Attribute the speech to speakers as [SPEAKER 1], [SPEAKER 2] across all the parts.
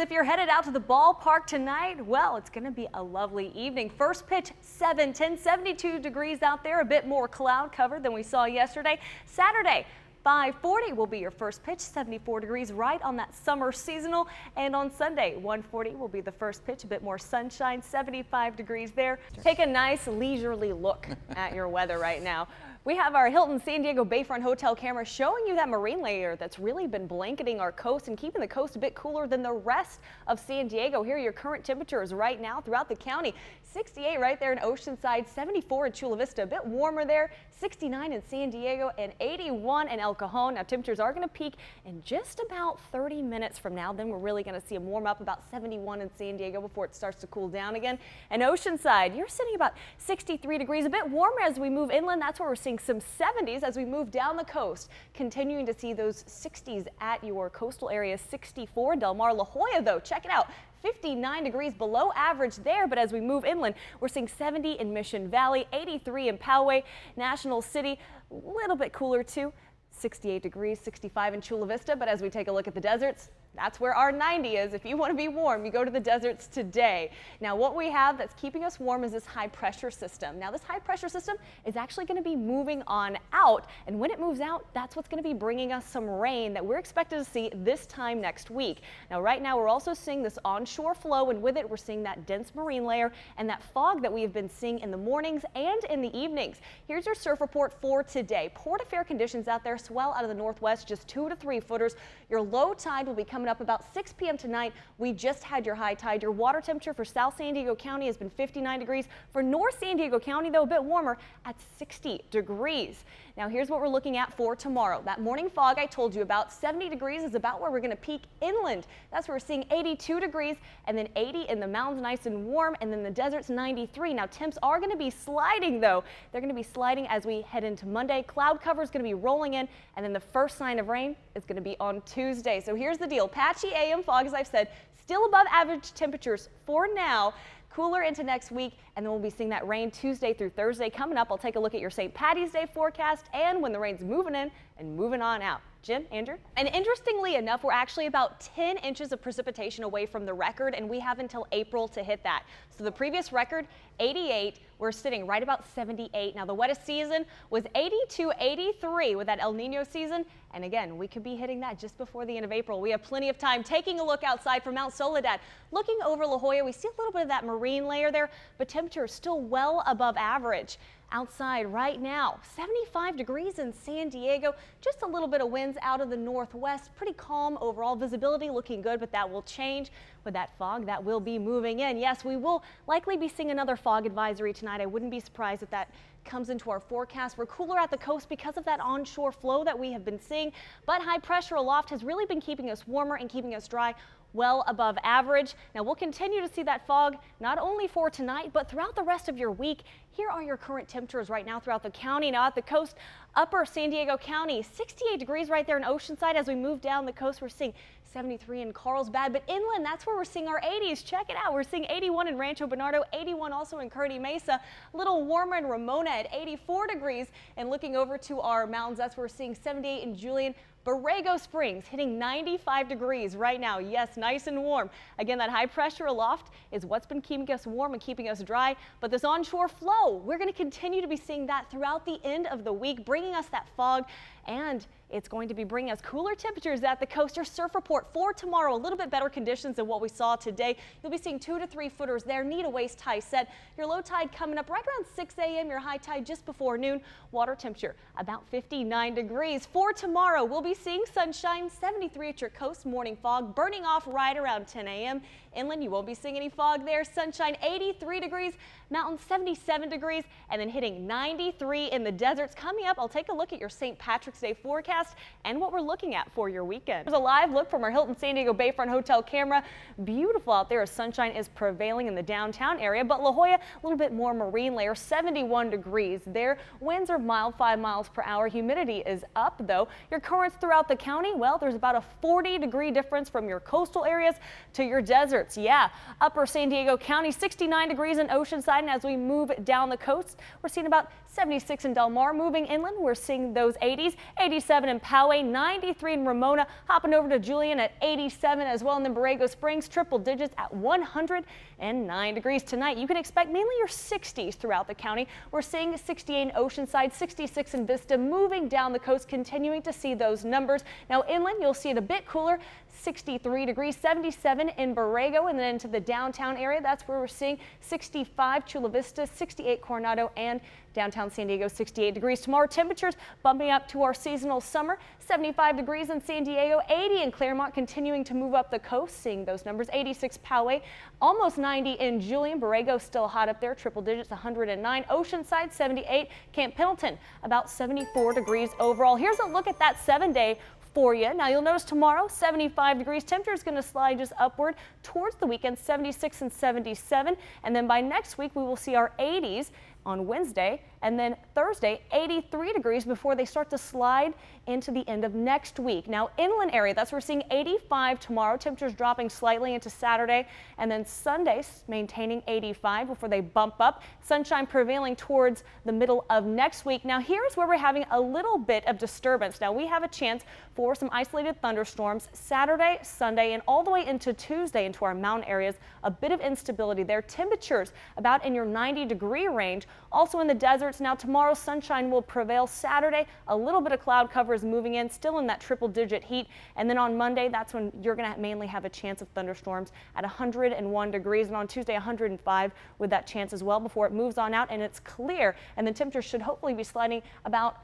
[SPEAKER 1] If you're headed out to the ballpark tonight, well, it's going to be a lovely evening. First pitch 7:10, 72 degrees out there, a bit more cloud cover than we saw yesterday. Saturday, 5:40 will be your first pitch, 74 degrees, right on that summer seasonal. And on Sunday, 1:40 will be the first pitch, a bit more sunshine, 75 degrees there. Take a nice leisurely look at your weather right now. We have our Hilton San Diego Bayfront Hotel camera showing you that marine layer that's really been blanketing our coast and keeping the coast a bit cooler than the rest of San Diego. Here are your current temperatures right now throughout the county. 68 right there in Oceanside, 74 in Chula Vista, a bit warmer there, 69 in San Diego, and 81 in El Cajon. Now temperatures are going to peak in just about 30 minutes from now. Then we're really going to see them warm up about 71 in San Diego before it starts to cool down again. And Oceanside, you're sitting about 63 degrees, a bit warmer as we move inland. That's where we're seeing some 70s as we move down the coast, continuing to see those 60s at your coastal areas. 64 Del Mar. La Jolla, though, check it out. 59 degrees below average there, but as we move inland, we're seeing 70 in Mission Valley, 83 in Poway, National City, a little bit cooler too, 68 degrees, 65 in Chula Vista. But as we take a look at the deserts, that's where our 90 is. If you want to be warm, you go to the deserts today. Now, what we have that's keeping us warm is this high pressure system. Now, this high pressure system is actually going to be moving on out. And when it moves out, that's what's going to be bringing us some rain that we're expected to see this time next week. Now, right now, we're also seeing this onshore flow, and with it, we're seeing that dense marine layer and that fog that we have been seeing in the mornings and in the evenings. Here's your surf report for today. Port affair conditions out there, swell out of the northwest, just 2 to 3 footers. Your low tide will be coming up about 6 p.m. tonight. We just had your high tide. Your water temperature for South San Diego County has been 59 degrees. For North San Diego County, though, a bit warmer at 60 degrees. Now, here's what we're looking at for tomorrow. That morning fog I told you about, 70 degrees is about where we're going to peak inland. That's where we're seeing 82 degrees and then 80 in the mountains, nice and warm, and then the desert's 93. Now, temps are going to be sliding, though. They're going to be sliding as we head into Monday. Cloud cover is going to be rolling in, and then the first sign of rain is going to be on Tuesday. So here's the deal. Patchy AM fog, as I've said, still above average temperatures for now. Cooler into next week, and then we'll be seeing that rain Tuesday through Thursday. Coming up, I'll take a look at your St. Patty's Day forecast and when the rain's moving in and moving on out. Jim, Andrew? And interestingly enough, we're actually about 10 inches of precipitation away from the record, and we have until April to hit that. So the previous record, 88, we're sitting right about 78. Now, the wettest season was 82-83 with that El Nino season. And again, we could be hitting that just before the end of April. We have plenty of time. Taking a look outside from Mount Soledad, looking over La Jolla, we see a little bit of that marine layer there, but temperature is still well above average. Outside right now, 75 degrees in San Diego, just a little bit of winds out of the northwest, pretty calm overall, visibility looking good, but that will change with that fog that will be moving in. Yes, we will likely be seeing another fog advisory tonight. I wouldn't be surprised if that comes into our forecast. We're cooler at the coast because of that onshore flow that we have been seeing, but high pressure aloft has really been keeping us warmer and keeping us dry, well above average. Now, we'll continue to see that fog not only for tonight, but throughout the rest of your week. Here are your current temperatures right now throughout the county. Now, at the coast, upper San Diego County, 68 degrees right there in Oceanside. As we move down the coast, we're seeing 73 in Carlsbad, but inland, that's where we're seeing our 80s. Check it out. We're seeing 81 in Rancho Bernardo, 81 also in Kearney Mesa, a little warmer in Ramona at 84 degrees. And looking over to our mountains, that's where we're seeing 78 in Julian. Borrego Springs hitting 95 degrees right now. Yes, nice and warm. Again, that high pressure aloft is what's been keeping us warm and keeping us dry. But this onshore flow, we're going to continue to be seeing that throughout the end of the week, bringing us that fog, and it's going to be bringing us cooler temperatures at the coast. Your surf report for tomorrow, a little bit better conditions than what we saw today. You'll be seeing 2 to 3 footers there. Need a waist high set. Your low tide coming up right around 6 a.m. Your high tide just before noon. Water temperature about 59 degrees. For tomorrow, we'll be seeing sunshine, 73 at your coast. Morning fog burning off right around 10 a.m. Inland, you won't be seeing any fog there. Sunshine, 83 degrees. Mountains, 77 degrees. And then hitting 93 in the deserts. Coming up, I'll take a look at your St. Patrick's Day forecast and what we're looking at for your weekend. Here's a live look from our Hilton San Diego Bayfront Hotel camera. Beautiful out there as sunshine is prevailing in the downtown area, but La Jolla, a little bit more marine layer, 71 degrees there. Winds are mild, 5 miles per hour. Humidity is up, though. Your currents throughout the county, well, there's about a 40-degree difference from your coastal areas to your deserts. Yeah, upper San Diego County, 69 degrees in Oceanside, and as we move down the coast, we're seeing about 76 in Del Mar. Moving inland, we're seeing those 80s, 87 in Poway, 93 in Ramona, hopping over to Julian at 87 as well. And then Borrego Springs, triple digits at 109 degrees tonight. You can expect mainly your 60s throughout the county. We're seeing 68 in Oceanside, 66 in Vista, moving down the coast, continuing to see those numbers. Now inland, you'll see it a bit cooler. 63 degrees, 77 in Borrego, and then into the downtown area, that's where we're seeing 65 Chula Vista, 68 Coronado, and downtown San Diego, 68 degrees. Tomorrow, temperatures bumping up to our seasonal summer, 75 degrees in San Diego, 80 in Claremont, continuing to move up the coast, seeing those numbers, 86 Poway, almost 90 in Julian. Borrego still hot up there, triple digits, 109. Oceanside, 78. Camp Pendleton, about 74 degrees overall. Here's a look at that 7-day for you. Now you'll notice tomorrow 75 degrees. Temperature is going to slide just upward towards the weekend, 76 and 77, and then by next week we will see our 80s on Wednesday, and then Thursday 83 degrees before they start to slide into the end of next week. Now inland area, that's where we're seeing 85 tomorrow. Temperatures dropping slightly into Saturday, and then Sunday maintaining 85 before they bump up. Sunshine prevailing towards the middle of next week. Now here's where we're having a little bit of disturbance. Now we have a chance for some isolated thunderstorms Saturday, Sunday, and all the way into Tuesday into our mountain areas. A bit of instability there. Temperatures about in your 90-degree range. Also in the deserts. Now tomorrow sunshine will prevail. Saturday a little bit of cloud cover is moving in, still in that triple-digit heat, and then on Monday that's when you're going to mainly have a chance of thunderstorms at 101 degrees, and on Tuesday 105 with that chance as well before it moves on out and it's clear, and the temperature should hopefully be sliding about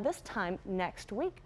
[SPEAKER 1] this time next week.